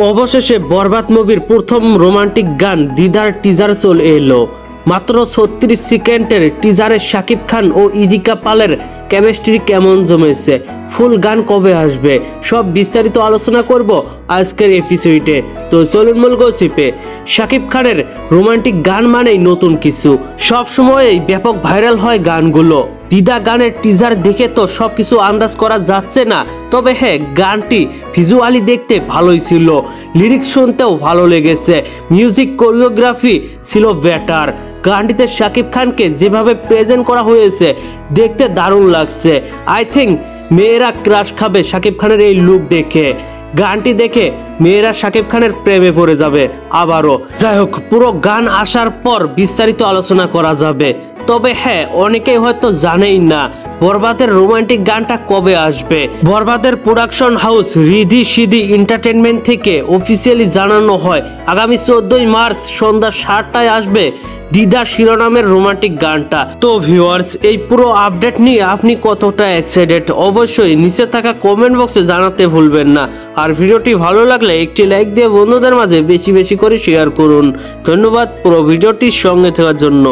অবশেষে বরবাদ মুভির প্রথম রোমান্টিক গান দিদার টিজার চলে এলো। মাত্র 36 সেকেন্ডের টিজারে শাকিব খান ও ইদিকা পালের কেমিস্ট্রি কেমন জমেছে, ফুল গান কবে আসবে, সব বিস্তারিত আলোচনা করব আজকের এপিসোডে। তো চলুন মূল গসিপে। শাকিব খানের রোমান্টিক গান মানেই নতুন কিছু, সব সময়ই ব্যাপক ভাইরাল হয় গানগুলো। দিদা গানের টিজার দেখে তো সবকিছু আন্দাজ করা যাচ্ছে না, তবে হ্যাঁ, গানটি ভিজুয়ালি দেখতে ভালোই ছিল, লিরিক্স শুনতেও ভালো লেগেছে, মিউজিক কোরিওগ্রাফি ছিল বেটার। গানটিতে শাকিব খানকে যেভাবে প্রেজেন্ট করা হয়েছে দেখতে দারুণ লাগছে। আই থিঙ্ক মেয়েরা ক্রাশ খাবে শাকিব খানের এই লুক দেখে। গানটি দেখে মেয়েরা শাকিব খানের প্রেমে পড়ে যাবে আবারও। যাই হোক, পুরো গান আসার পর বিস্তারিত আলোচনা করা যাবে। তবে হ্যাঁ, অনেকেই হয়তো জানেই না বরবাদের রোমান্টিক গানটা কবে আসবে। বরবাদের production house Riddhi Siddhi entertainment থেকে অফিসিয়ালি জানানো হয় আগামী 14 মার্চ সন্ধ্যা 7টায় আসবে দিদা শিরোনামের রোমান্টিক গানটা। তো ভিউয়ার্স, এই পুরো আপডেট নিয়ে আপনি কতটা এক্সাইটেড অবশ্যই নিচে থাকা কমেন্ট বক্সে জানাতে ভুলবেন না। আর ভিডিওটি ভালো লাগলে একটি লাইক দিয়ে বন্ধুদের মাঝে বেশি বেশি করে শেয়ার করুন। ধন্যবাদ পুরো ভিডিওটির সঙ্গে থাকার জন্য।